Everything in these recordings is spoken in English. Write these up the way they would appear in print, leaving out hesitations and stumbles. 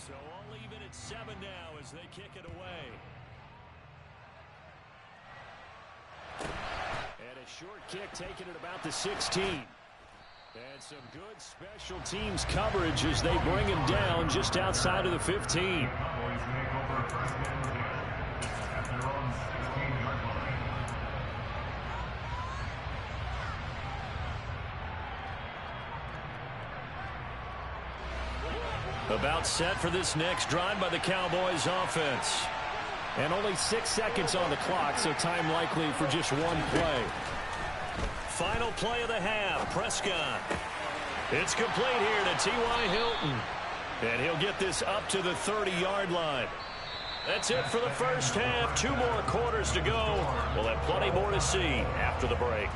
So all even at 7 now as they kick it away. And a short kick taken at about the 16. And some good special teams coverage as they bring him down just outside of the 15. About set for this next drive by the Cowboys offense. And only 6 seconds on the clock, so time likely for just one play. Final play of the half, Prescott. It's complete here to T.Y. Hilton. And he'll get this up to the 30-yard line. That's it for the first half. 2 more quarters to go. We'll have plenty more to see after the break.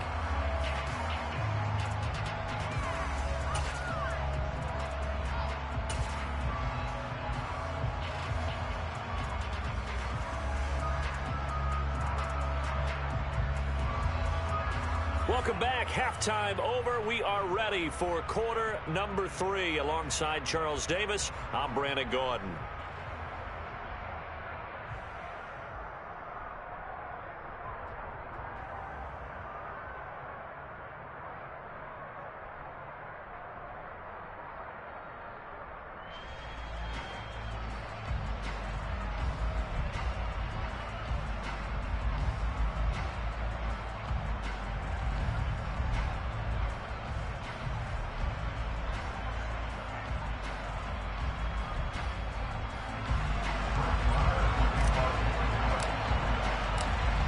Welcome back. Halftime over. We are ready for quarter number 3. Alongside Charles Davis, I'm Brandon Gordon.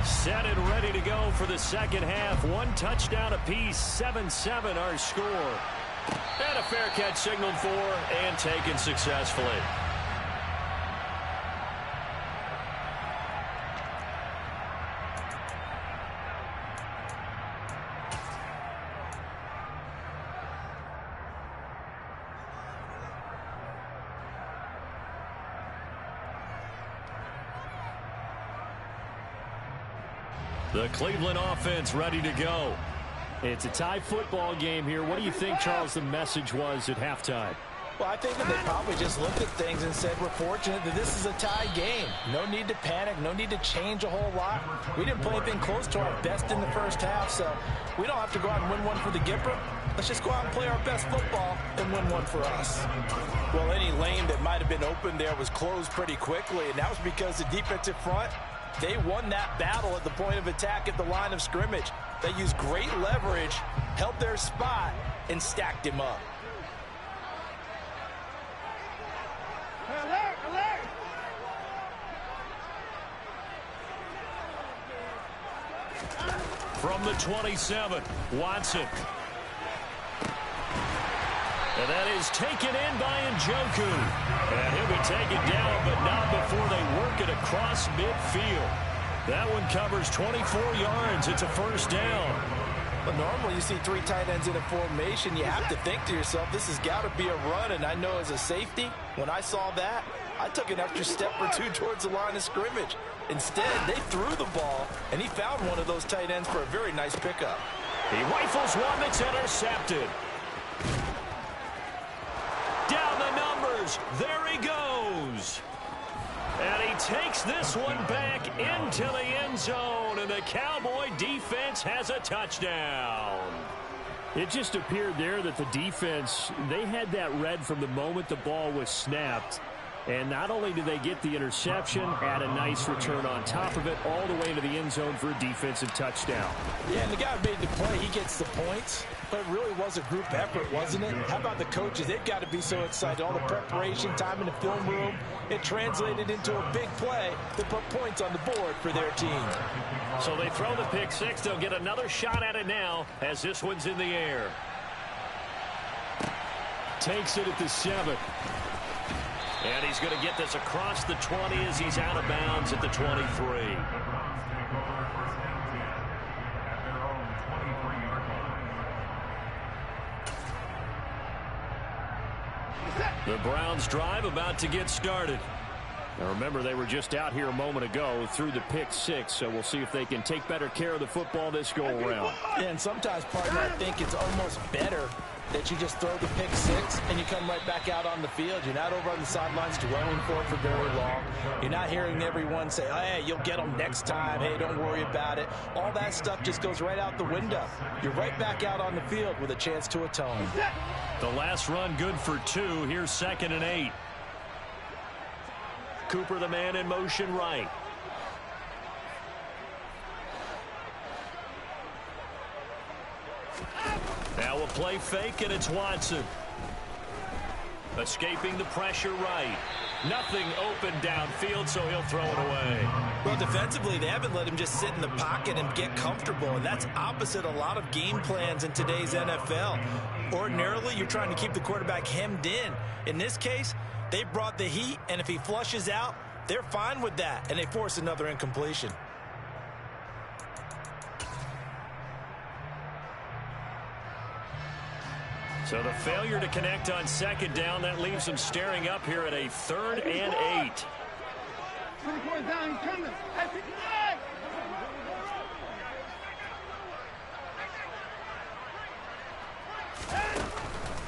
Set and ready to go for the second half. 1 touchdown apiece, 7-7 our score. And a fair catch signaled for and taken successfully. The Cleveland offense ready to go. It's a tie football game here. What do you think, Charles, the message was at halftime? Well, I think that they probably just looked at things and said, we're fortunate that this is a tie game. No need to panic. No need to change a whole lot. We didn't play anything close to our best in the first half, so we don't have to go out and win one for the Gipper. Let's just go out and play our best football and win one for us. Well, any lane that might have been open there was closed pretty quickly, and that was because the defensive front, they won that battle at the point of attack at the line of scrimmage. They used great leverage, held their spot, and stacked him up. From the 27, Watson. And that is taken in by Njoku. And he'll be taken down, but not before they work it across midfield. That one covers 24 yards. It's a first down. But normally you see 3 tight ends in a formation. You have to think to yourself, this has got to be a run. And I know as a safety, when I saw that, I took an extra step or 2 towards the line of scrimmage. Instead, they threw the ball, and he found one of those tight ends for a very nice pickup. He rifles one that's intercepted. Down the numbers. There he goes. And he takes this one back into the end zone, and the Cowboy defense has a touchdown. It just appeared there that the defense, they had that read from the moment the ball was snapped. And not only did they get the interception, add a nice return on top of it, all the way into the end zone for a defensive touchdown. Yeah, and the guy made the play. He gets the points. But it really was a group effort, wasn't it? How about the coaches? They've got to be so excited. All the preparation, time in the film room, it translated into a big play that put points on the board for their team. So they throw the pick six. They'll get another shot at it now as this one's in the air. Takes it at the 7. And he's going to get this across the 20 as he's out of bounds at the 23. The Browns drive about to get started. Now remember, they were just out here a moment ago through the pick six, so we'll see if they can take better care of the football this go-around. Yeah, and sometimes, partner, I think it's almost better that you just throw the pick six and you come right back out on the field. You're not over on the sidelines dwelling for it for very long. You're not hearing everyone say, hey, you'll get them next time. Hey, don't worry about it. All that stuff just goes right out the window. You're right back out on the field with a chance to atone. The last run good for 2. Here's 2nd and 8. Cooper, the man in motion right. Now a play fake, and it's Watson. Escaping the pressure right. Nothing open downfield, so he'll throw it away. Well, defensively, they haven't let him just sit in the pocket and get comfortable, and that's opposite a lot of game plans in today's NFL. Ordinarily, you're trying to keep the quarterback hemmed in. In this case, they brought the heat, and if he flushes out, they're fine with that, and they force another incompletion. So the failure to connect on 2nd down, that leaves him staring up here at a 3rd and 8.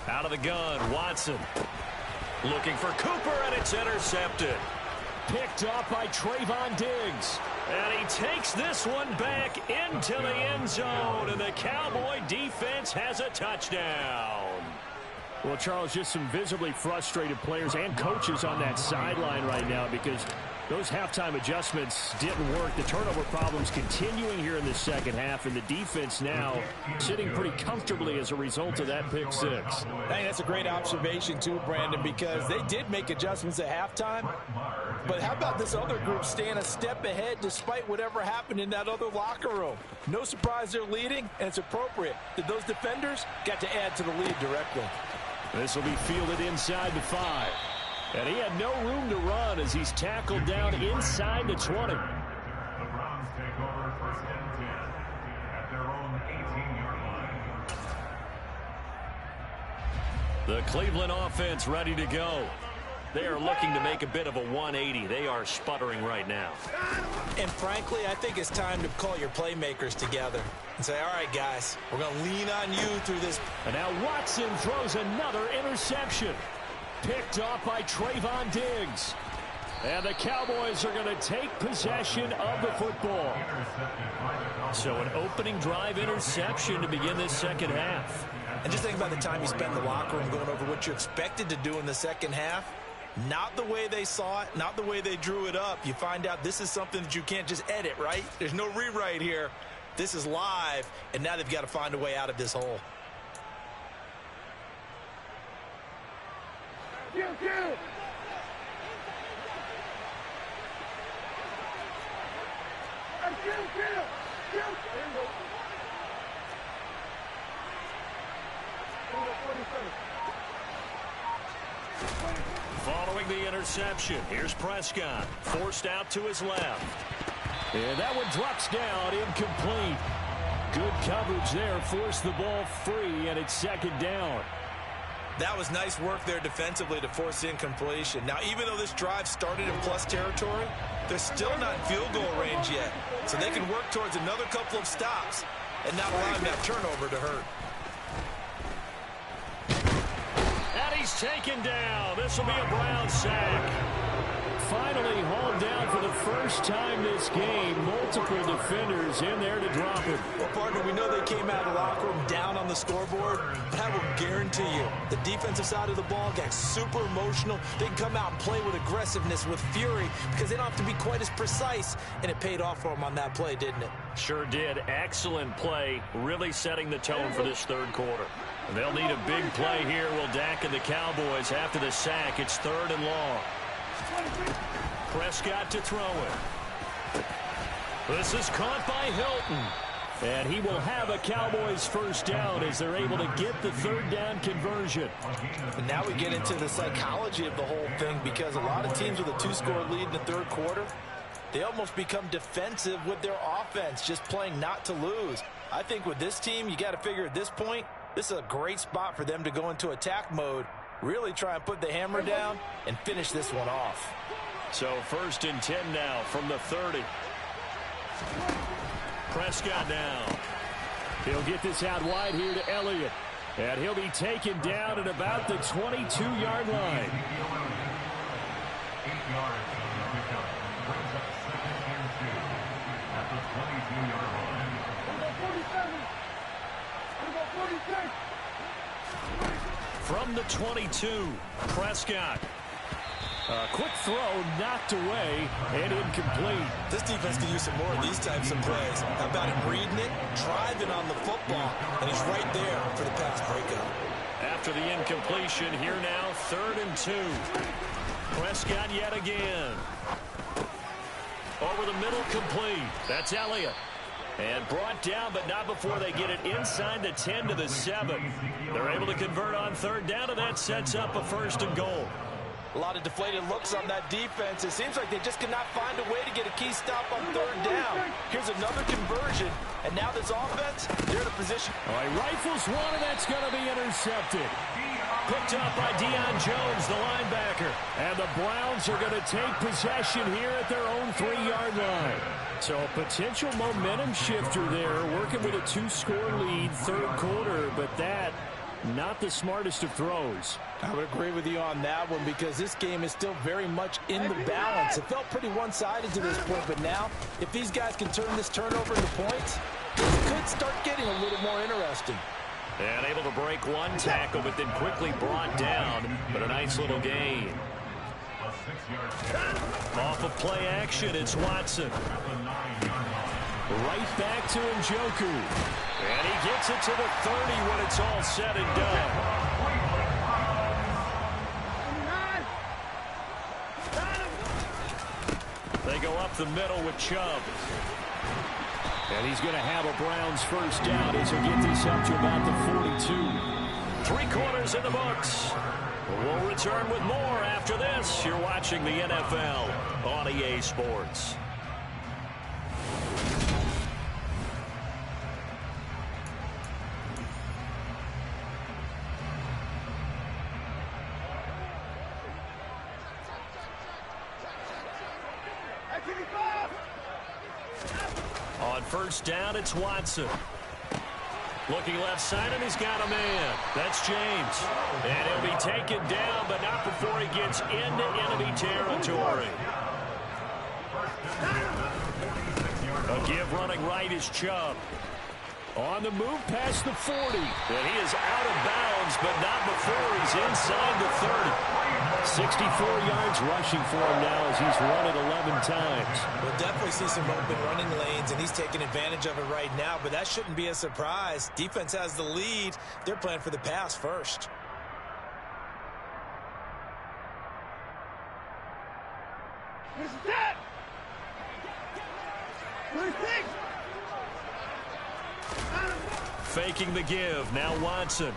Out of the gun, Watson. Looking for Cooper, and it's intercepted. Picked off by Trayvon Diggs. And he takes this one back into the end zone, and the Cowboy defense has a touchdown. Well, Charles, just some visibly frustrated players and coaches on that sideline right now because those halftime adjustments didn't work. The turnover problems continuing here in the second half, and the defense now sitting pretty comfortably as a result of that pick six. I think that's a great observation, too, Brandon, because they did make adjustments at halftime. But how about this other group staying a step ahead despite whatever happened in that other locker room? No surprise they're leading, and it's appropriate that those defenders got to add to the lead directly. This will be fielded inside the 5. And he had no room to run as he's tackled down inside the 20. The Browns take over 1st and 10 at their own 18-yard line. The Cleveland offense ready to go. They are looking to make a bit of a 180. They are sputtering right now. And frankly, I think it's time to call your playmakers together and say, all right, guys, we're going to lean on you through this. And now Watson throws another interception. Picked off by Trayvon Diggs. And the Cowboys are going to take possession of the football. So an opening drive interception to begin this second half. And just think about the time you spent in the locker room going over what you expected to do in the second half. Not the way they saw it, not the way they drew it up. You find out this is something that you can't just edit, right? There's no rewrite here. This is live, and now they've got to find a way out of this hole. Following the interception, here's Prescott. Forced out to his left. And that one drops down, incomplete. Good coverage there, forced the ball free, and it's 2nd down. That was nice work there defensively to force incompletion. Now, even though this drive started in plus territory, they're still not in field goal range yet. So they can work towards another couple of stops and not allowing that turnover to hurt. And he's taken down. This will be a Brown sack. Finally hauled down for the first time this game. Multiple defenders in there to drop him. Well, partner, we know they came out of the locker room down on the scoreboard, but I will guarantee you the defensive side of the ball got super emotional. They can come out and play with aggressiveness, with fury, because they don't have to be quite as precise, and it paid off for them on that play, didn't it? Sure did. Excellent play, really setting the tone for this third quarter. They'll need a big play here, will Dak and the Cowboys after the sack. It's 3rd and long. Prescott to throw it. This is caught by Hilton. And he will have a Cowboys first down as they're able to get the 3rd down conversion. And now we get into the psychology of the whole thing, because a lot of teams with a 2-score lead in the third quarter, they almost become defensive with their offense, just playing not to lose. I think with this team, you got to figure at this point, this is a great spot for them to go into attack mode, really try and put the hammer down and finish this one off. So 1st and 10 now from the 30. Prescott now. He'll get this out wide here to Elliott. And he'll be taken down at about the 22-yard line. 8 yards on the pickup. Brings up 2nd and 2 at the 22-yard line. From the 22, Prescott. A quick throw knocked away and incomplete. This defense could use some more of these types of plays. How about him reading it, driving on the football, and he's right there for the pass breakup. After the incompletion, here now, 3rd and 2. Prescott yet again. Over the middle, complete. That's Elliott. And brought down, but not before they get it inside the 10 to the 7. They're able to convert on 3rd down, and that sets up a 1st and goal. A lot of deflated looks on that defense. It seems like they just cannot find a way to get a key stop on 3rd down. Here's another conversion, and now this offense, they're in a position. All right, rifles one, and that's going to be intercepted. Picked up by Deion Jones, the linebacker. And the Browns are going to take possession here at their own 3-yard line. So a potential momentum shifter there, working with a 2-score lead, 3rd quarter, but that not the smartest of throws. I would agree with you on that one because this game is still very much in the balance. It felt pretty one-sided to this point, but now if these guys can turn this turnover into points, it could start getting a little more interesting. And able to break one tackle, but then quickly brought down. But a nice little gain. Off of play action, it's Watson. Right back to Njoku. And he gets it to the 30 when it's all said and done. They go up the middle with Chubb. And he's going to have a Browns 1st down as he'll get this up to about the 42. 3 quarters in the books. We'll return with more after this. You're watching the NFL on EA Sports. On 1st down, it's Watson. Looking left side, and he's got a man. That's James. And he'll be taken down, but not before he gets into enemy territory. A give running right is Chubb. On the move past the 40. And he is out of bounds, but not before he's inside the 30. 64 yards rushing for him now as he's run it 11 times. We'll definitely see some open running lanes, and he's taking advantage of it right now, but that shouldn't be a surprise. Defense has the lead. They're playing for the pass first. Faking the give. Now Watson.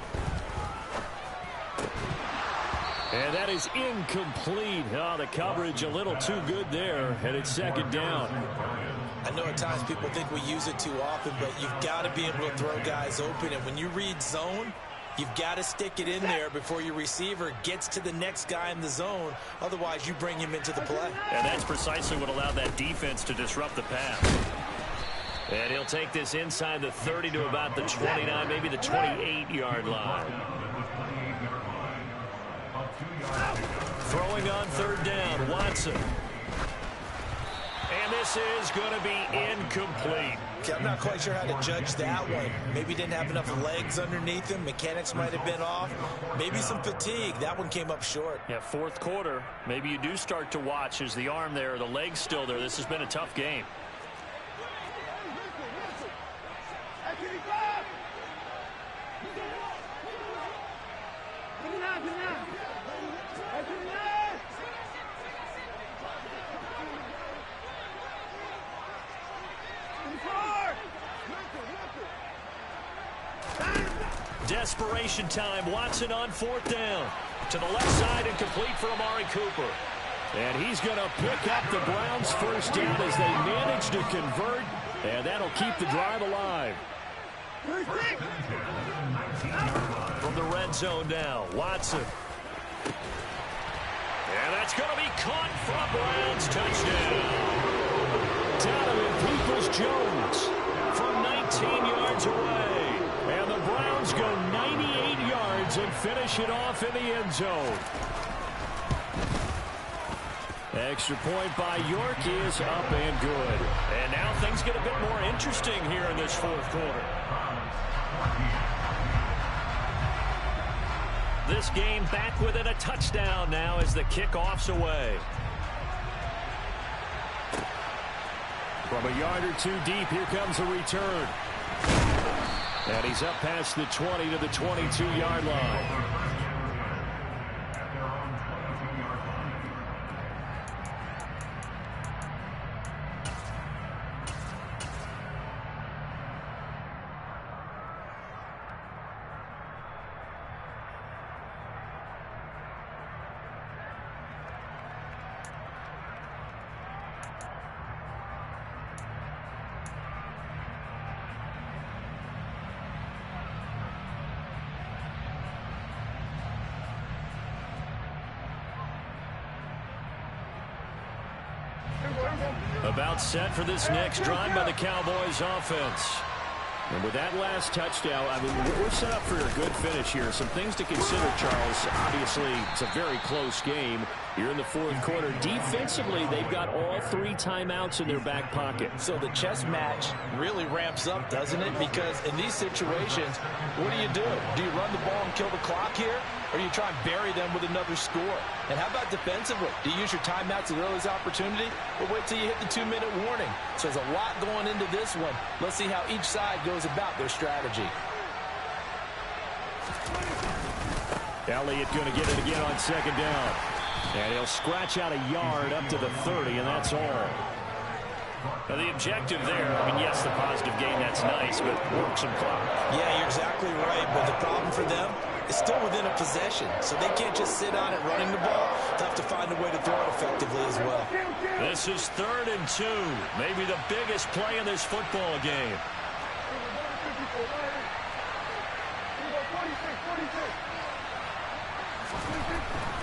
And that is incomplete. Oh, the coverage a little too good there, and it's 2nd down. I know at times people think we use it too often, but you've got to be able to throw guys open. And when you read zone, you've got to stick it in there before your receiver gets to the next guy in the zone. Otherwise, you bring him into the play. And that's precisely what allowed that defense to disrupt the pass. And he'll take this inside the 30 to about the 29, maybe the 28-yard line. Throwing on 3rd down, Watson. And this is going to be incomplete. Okay, I'm not quite sure how to judge that one. Maybe he didn't have enough legs underneath him. Mechanics might have been off. Maybe some fatigue. That one came up short. Yeah, 4th quarter. Maybe you do start to watch. Is the arm there, the leg's still there? This has been a tough game. Desperation time. Watson on 4th down. To the left side and complete for Amari Cooper. And he's going to pick up the Browns' 1st down as they manage to convert. And that'll keep the drive alive. From the red zone now, Watson. And That's going to be caught for a Browns touchdown. Donovan Peoples-Jones from 19 yards away. And the Browns go 98 yards and finish it off in the end zone. Extra point by York is up and good. And now things get a bit more interesting here in this fourth quarter. This game back within a touchdown now as the kickoff's away. From a yard or two deep, here comes a return. And he's up past the 20 to the 22-yard line. About set for this next drive by the Cowboys offense. And with that last touchdown, I mean, we're set up for a good finish here. Some things to consider, Charles. Obviously, it's a very close game. You're in the fourth quarter. Defensively, they've got all 3 timeouts in their back pocket. So the chess match really ramps up, doesn't it? Because in these situations, what do? Do you run the ball and kill the clock here? Or you try and bury them with another score? And how about defensively? Do you use your timeouts at the earliest opportunity? Or wait till you hit the 2-minute warning? So there's a lot going into this one. Let's see how each side goes about their strategy. Elliott going to get it again on second down. And he'll scratch out a yard up to the 30, and that's all. Now, the objective there, I mean, yes, the positive gain, that's nice, but work some clock. Yeah, you're exactly right. But the problem for them is still within a possession. So they can't just sit on it running the ball. They'll have to find a way to throw it effectively as well. This is 3rd and 2. Maybe the biggest play in this football game.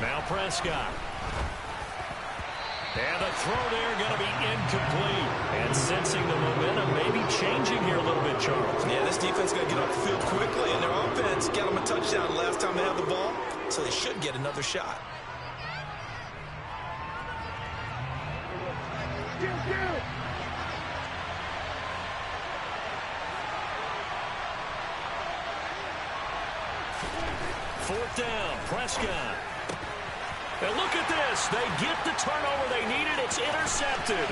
Now Prescott. And the throw there going to be incomplete. And sensing the momentum maybe changing here a little bit, Charles. Yeah, this defense got to get off the field quickly, and their offense got them a touchdown last time they had the ball, so they should get another shot. Fourth down, Prescott. And look at this. They get the turnover they needed. It's intercepted.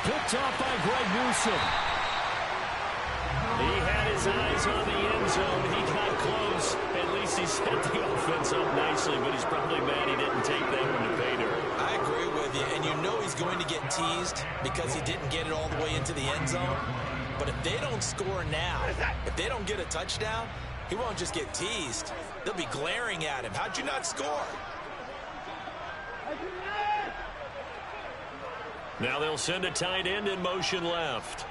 Picked off by Greg Newsome. He had his eyes on the end zone. He got close. At least he set the offense up nicely, but he's probably mad he didn't take that one to pay dirt. I agree with you, and you know he's going to get teased because he didn't get it all the way into the end zone. But if they don't score now, if they don't get a touchdown, he won't just get teased. They'll be glaring at him. How'd you not score? Now they'll send a tight end in motion left.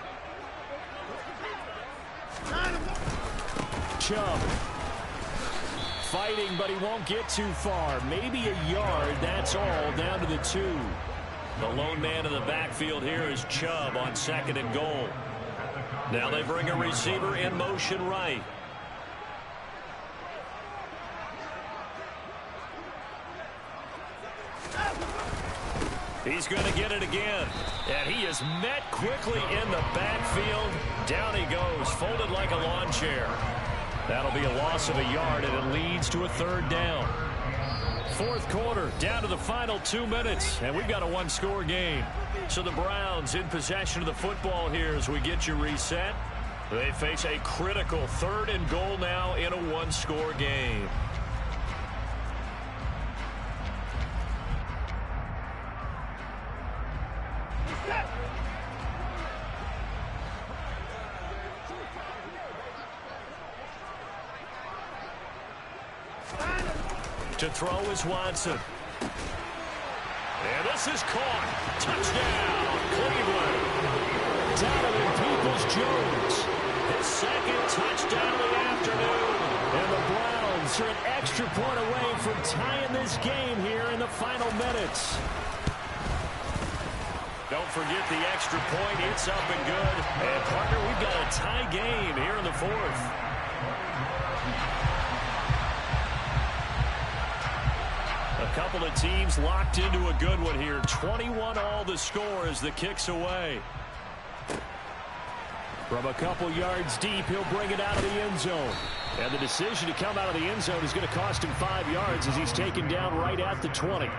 Chubb. Fighting, but he won't get too far. Maybe a yard, that's all, down to the 2. The lone man in the backfield here is Chubb on 2nd and goal. Now they bring a receiver in motion right. He's going to get it again. And he is met quickly in the backfield. Down he goes, folded like a lawn chair. That'll be a loss of a yard, and it leads to a 3rd down. Fourth quarter, down to the final 2 minutes, and we've got a 1-score game. So the Browns in possession of the football here as we get you reset. They face a critical 3rd and goal now in a 1-score game. To throw is Watson. And this is caught. Touchdown, Cleveland. Donovan Peoples-Jones. His 2nd touchdown of the afternoon. And the Browns are an extra point away from tying this game here in the final minutes. Don't forget the extra point. It's up and good. And, partner, we've got a tie game here in the fourth. A couple of teams locked into a good one here. 21 all the score as the kick's away. From a couple yards deep, he'll bring it out of the end zone. And the decision to come out of the end zone is going to cost him 5 yards as he's taken down right at the 20.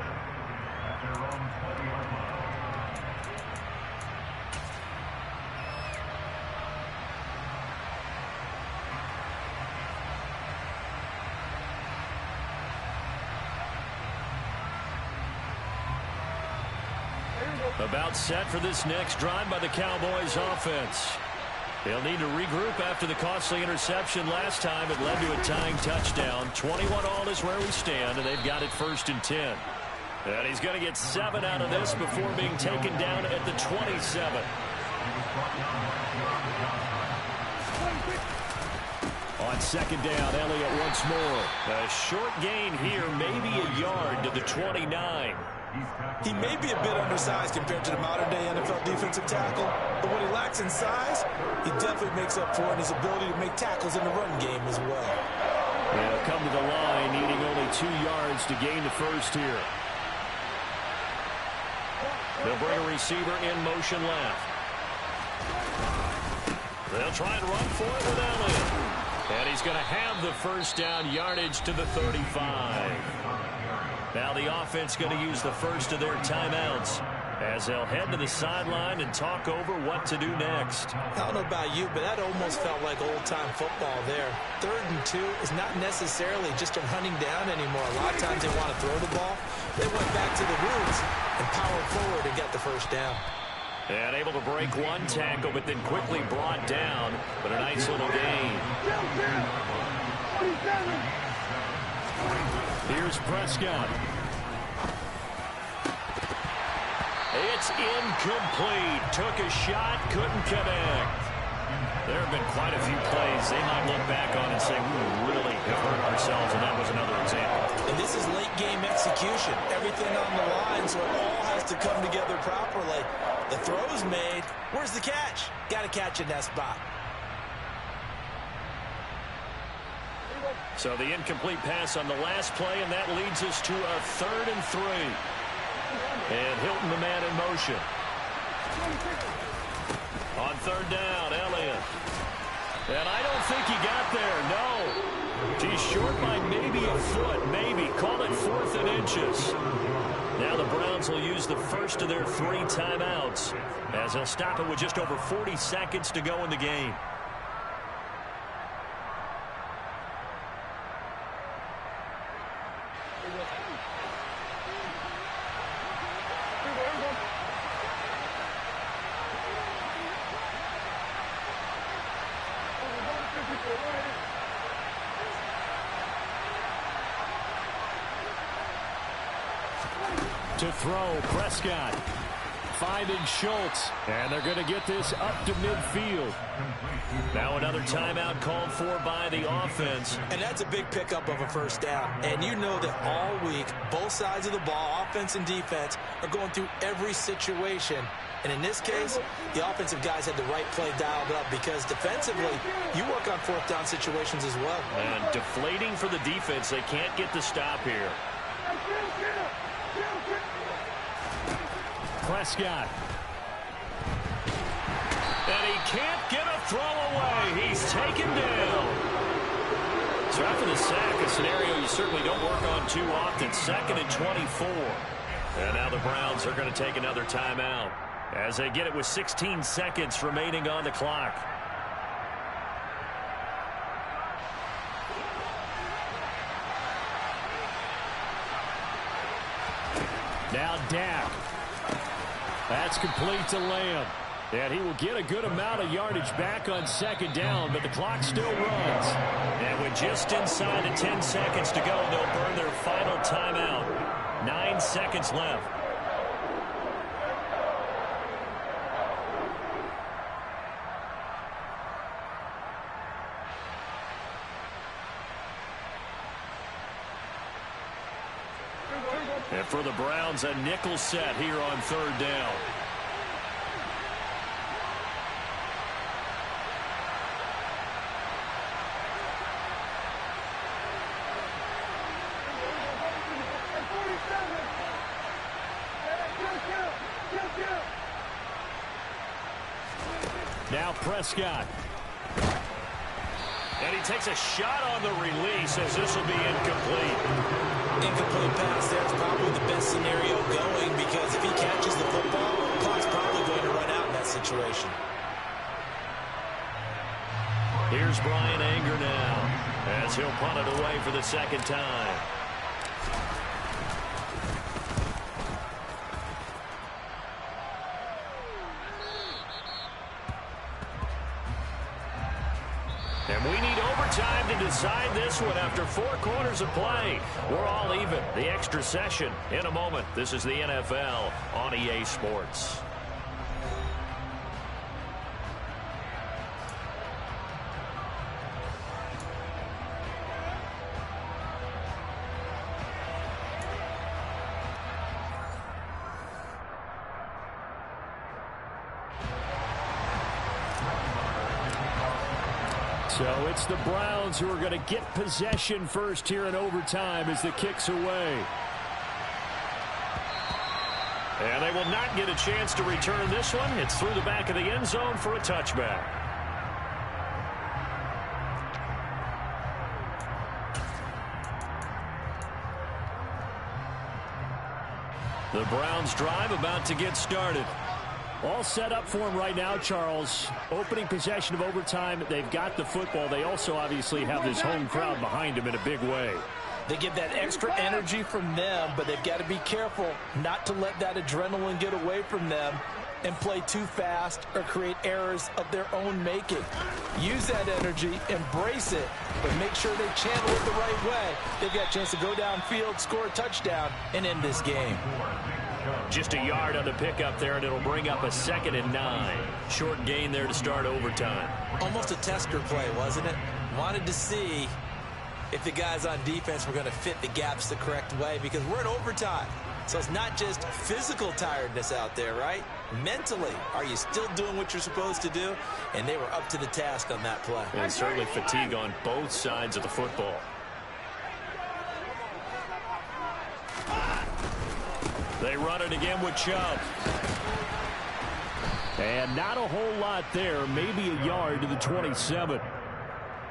About set for this next drive by the Cowboys offense. They'll need to regroup after the costly interception last time. It led to a tying touchdown. 21 all is where we stand, and they've got it 1st and 10. And he's going to get 7 out of this before being taken down at the 27. On 2nd down, Elliott once more. A short gain here, maybe a yard to the 29. He may be a bit undersized compared to the modern-day NFL defensive tackle, but what he lacks in size, he definitely makes up for in his ability to make tackles in the run game as well. They'll come to the line, needing only 2 yards to gain the first here. They'll bring a receiver in motion left. They'll try and run for it with Elliott. And he's going to have the first down yardage to the 35. Now the offense going to use the first of their timeouts as they'll head to the sideline and talk over what to do next. I don't know about you, but that almost felt like old-time football there. 3rd and 2 is not necessarily just a running down anymore. A lot of times they want to throw the ball. They went back to the roots and powered forward and got the first down. And able to break one tackle, but then quickly brought down. But a nice little gain. Here's Prescott. It's incomplete. Took a shot, couldn't connect. There have been quite a few plays they might look back on and say, we really have hurt ourselves, and that was another example. And this is late-game execution. Everything on the line, so it all has to come together properly. The throw's made. Where's the catch? Got to catch in that spot. So the incomplete pass on the last play, and that leads us to a 3rd and 3. And Hilton, the man in motion. On 3rd down, Elliott. And I don't think he got there, no. He's short by maybe a foot, maybe. Call it 4th and inches. Now the Browns will use the first of their 3 timeouts as they'll stop it with just over 40 seconds to go in the game. To throw, Prescott. Finding Schultz. And they're going to get this up to midfield. Now another timeout called for by the offense. And that's a big pickup of a first down. And you know that all week, both sides of the ball, offense and defense, are going through every situation. And in this case, the offensive guys had the right play dialed up because defensively, you work on 4th down situations as well. And deflating for the defense. They can't get the stop here. Prescott. And he can't get a throw away. He's taken down. So after the sack, a scenario you certainly don't work on too often. 2nd and 24. And now the Browns are going to take another timeout as they get it with 16 seconds remaining on the clock. Now Dak. That's complete to Lamb. And he will get a good amount of yardage back on 2nd down, but the clock still runs. And with just inside of 10 seconds to go, they'll burn their final timeout. 9 seconds left. for the Browns, a nickel set here on third down. Now Prescott. And he takes a shot on the release as this will be incomplete. Incomplete pass there is probably the best scenario going, because if he catches the football, the clock's probably going to run out in that situation. Here's Brian Anger now as he'll punt it away for the second time. And we need overtime to decide this one after 4 quarters of play. We're all even. The extra session in a moment. This is the NFL on EA Sports. So it's the Browns who are going to get possession first here in overtime as the kick's away. And they will not get a chance to return this one. It's through the back of the end zone for a touchback. The Browns drive about to get started. All set up for him right now, Charles. Opening possession of overtime. They've got the football. They also obviously have this home crowd behind them in a big way. They get that extra energy from them, but they've got to be careful not to let that adrenaline get away from them and play too fast or create errors of their own making. Use that energy, embrace it, but make sure they channel it the right way. They've got a chance to go downfield, score a touchdown, and end this game. Just a yard on the pickup there, and it'll bring up a 2nd and 9. Short gain there to start overtime. Almost a tester play, wasn't it? Wanted to see if the guys on defense were going to fit the gaps the correct way, because we're in overtime. So it's not just physical tiredness out there, right? Mentally, are you still doing what you're supposed to do? And they were up to the task on that play. And certainly fatigue on both sides of the football. They run it again with Chubb. And not a whole lot there. Maybe a yard to the 27.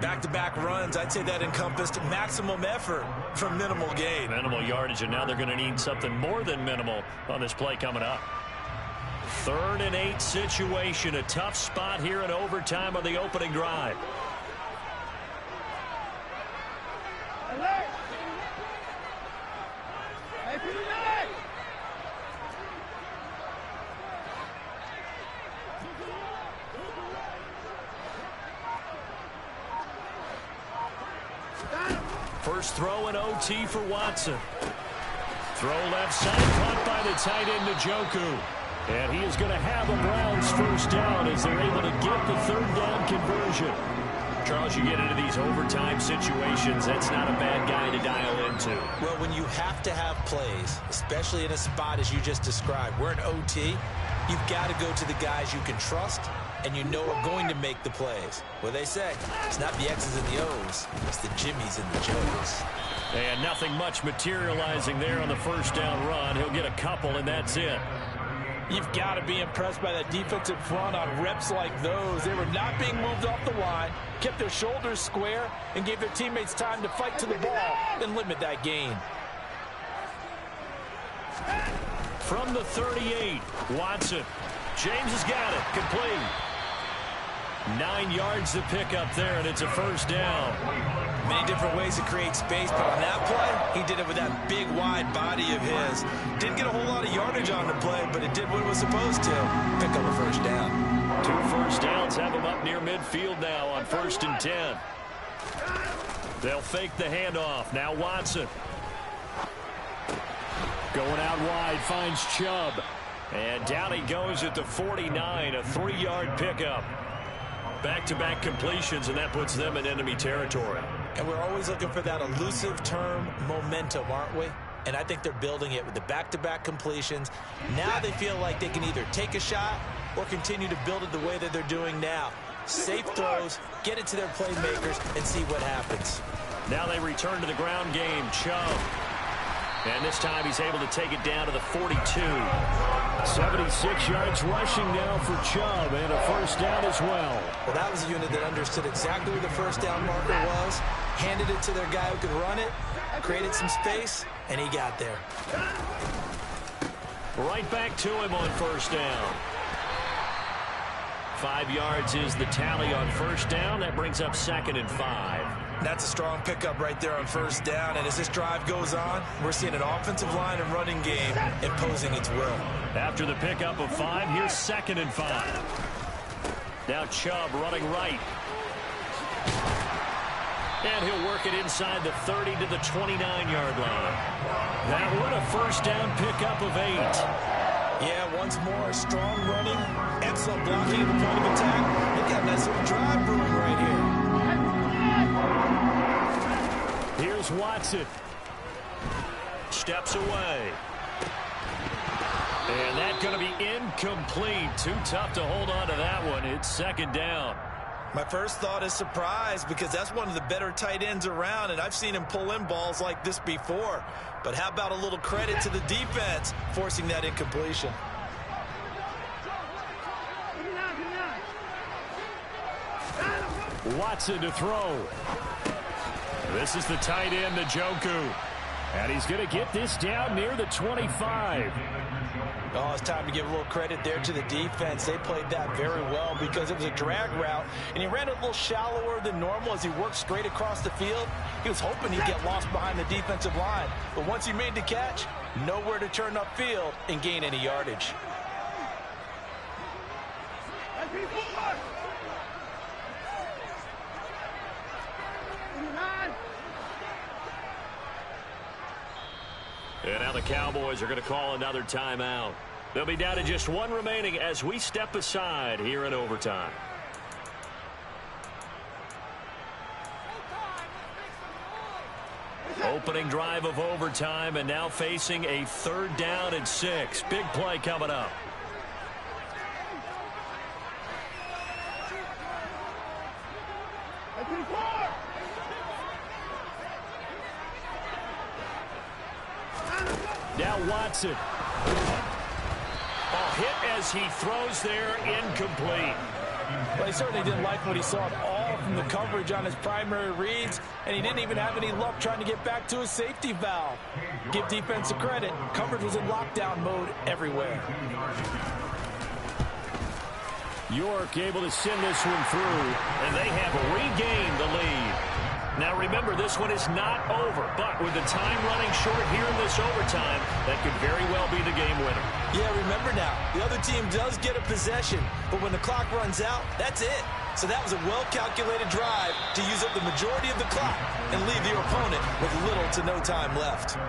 Back-to-back runs, I'd say that encompassed maximum effort from minimal gain. Minimal yardage, and now they're going to need something more than minimal on this play coming up. 3rd and 8 situation. A tough spot here in overtime on the opening drive. First throw in OT for Watson. Throw left side, caught by the tight end Njoku. And he is going to have a Browns first down as they're able to get the 3rd down conversion. Charles, you get into these overtime situations, that's not a bad guy to dial into. Well, when you have to have plays, especially in a spot as you just described, we're in OT, you've got to go to the guys you can trust and you know are going to make the plays. Well, they say it's not the X's and the O's, it's the Jimmies and the Joes. And nothing much materializing there on the first down run. He'll get a couple, and that's it. You've got to be impressed by that defensive front on reps like those. They were not being moved off the line, kept their shoulders square, and gave their teammates time to fight to the ball and limit that gain. From the 38, Watson. James has got it. Complete. 9 yards to pick up there, and it's a first down. Many different ways to create space, but on that play, he did it with that big, wide body of his. Didn't get a whole lot of yardage on the play, but it did what it was supposed to. Pick up a first down. 2 first downs have him up near midfield now on 1st and 10. They'll fake the handoff. Now Watson. Going out wide, finds Chubb. And down he goes at the 49, a 3-yard pickup. Back-to-back completions, and that puts them in enemy territory. And we're always looking for that elusive term, momentum, aren't we? and I think they're building it with the back-to-back completions. Now they feel like they can either take a shot or continue to build it the way that they're doing now. Safe throws, get it to their playmakers, and see what happens. Now they return to the ground game. Chubb. And this time he's able to take it down to the 42. 76 yards rushing now for Chubb, and a first down as well. Well, that was a unit that understood exactly where the first down marker was, handed it to their guy who could run it, created some space, and he got there. Right back to him on first down. 5 yards is the tally on first down. That brings up 2nd and 5. That's a strong pickup right there on first down. And as this drive goes on, we're seeing an offensive line and running game imposing its will. After the pickup of 5, here's 2nd and 5. Now Chubb running right. And he'll work it inside the 30 to the 29-yard line. That would a first down pickup of 8. Yeah, once more, strong running, excellent blocking at the point of attack. They got a nice little drive brewing right here. Here's Watson. Steps away. And that's going to be incomplete. Too tough to hold on to that one. It's 2nd down. My first thought is surprise, because that's one of the better tight ends around, and I've seen him pull in balls like this before. But how about a little credit to the defense forcing that incompletion? Watson to throw. This is the tight end, Njoku. And he's going to get this down near the 25. Oh, it's time to give a little credit there to the defense. They played that very well because it was a drag route, and he ran a little shallower than normal as he worked straight across the field. He was hoping he'd get lost behind the defensive line, but once he made the catch, nowhere to turn upfield and gain any yardage. And now the Cowboys are going to call another timeout. They'll be down to just 1 remaining as we step aside here in overtime. Opening drive of overtime, and now facing a 3rd down and 6. Big play coming up. Now Watson. Hit as he throws there, incomplete. Well, he certainly didn't like what he saw at all from the coverage on his primary reads, and he didn't even have any luck trying to get back to his safety valve. Give defense a credit. Coverage was in lockdown mode everywhere. York able to send this one through, and they have regained the lead. Now remember, this one is not over, but with the time running short here in this overtime, that could very well be the game winner. Yeah, remember now, the other team does get a possession, but when the clock runs out, that's it. So that was a well-calculated drive to use up the majority of the clock and leave your opponent with little to no time left.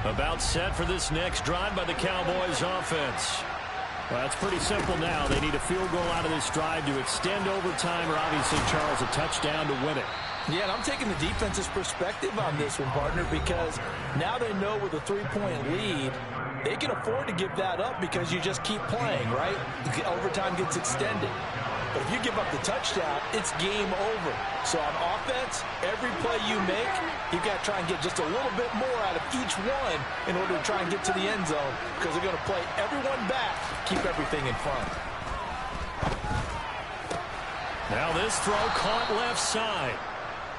About set for this next drive by the Cowboys offense. Well, it's pretty simple now. They need a field goal out of this drive to extend overtime, or obviously, Charles, a touchdown to win it. Yeah, and I'm taking the defense's perspective on this one, partner, because now they know with a 3-point lead, they can afford to give that up because you just keep playing, right? The overtime gets extended. But if you give up the touchdown, it's game over. So on offense, every play you make, you've got to try and get just a little bit more out of each one in order to try and get to the end zone, because they're going to play everyone back, keep everything in front. Now this throw caught left side.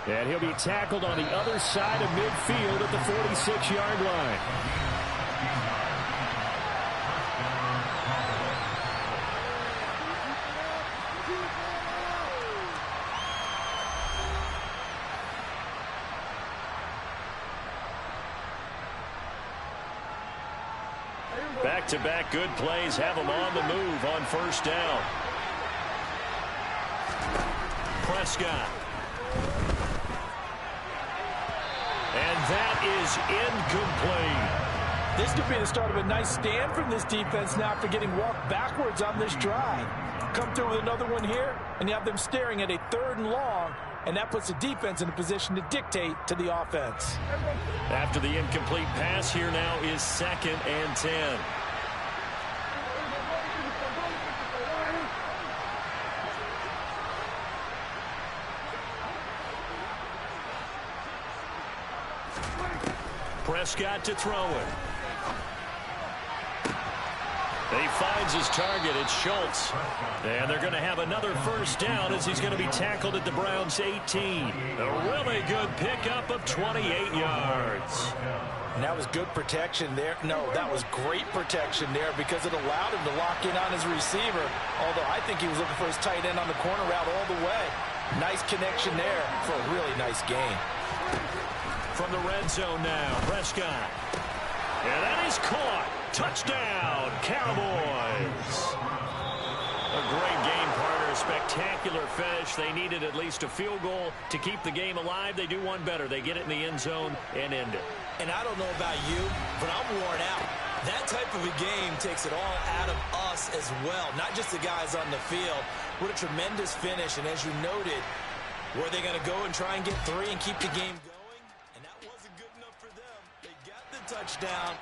And he'll be tackled on the other side of midfield at the 46-yard line. Back-to-back good plays have them on the move on first down. Prescott. that is incomplete. This could be the start of a nice stand from this defense now after getting walked backwards on this drive. Come through with another one here, and you have them staring at a 3rd and long, and that puts the defense in a position to dictate to the offense. After the incomplete pass, here now is 2nd and 10. Prescott to throw it. He finds his target. It's Schultz. And they're going to have another 1st down as he's going to be tackled at the Browns' 18. A really good pickup of 28 yards. And that was good protection there. No, that was great protection there because it allowed him to lock in on his receiver. Although I think he was looking for his tight end on the corner route all the way. Nice connection there for a really nice gain. From the red zone now, Prescott. And that is caught. Touchdown, Cowboys. A great game, partner. Spectacular finish. They needed at least a field goal to keep the game alive. They do one better. They get it in the end zone and end it. And I don't know about you, but I'm worn out. That type of a game takes it all out of us as well, not just the guys on the field. What a tremendous finish. And as you noted, were they going to go and try and get 3 and keep the game going? And that wasn't good enough for them. They got the touchdown.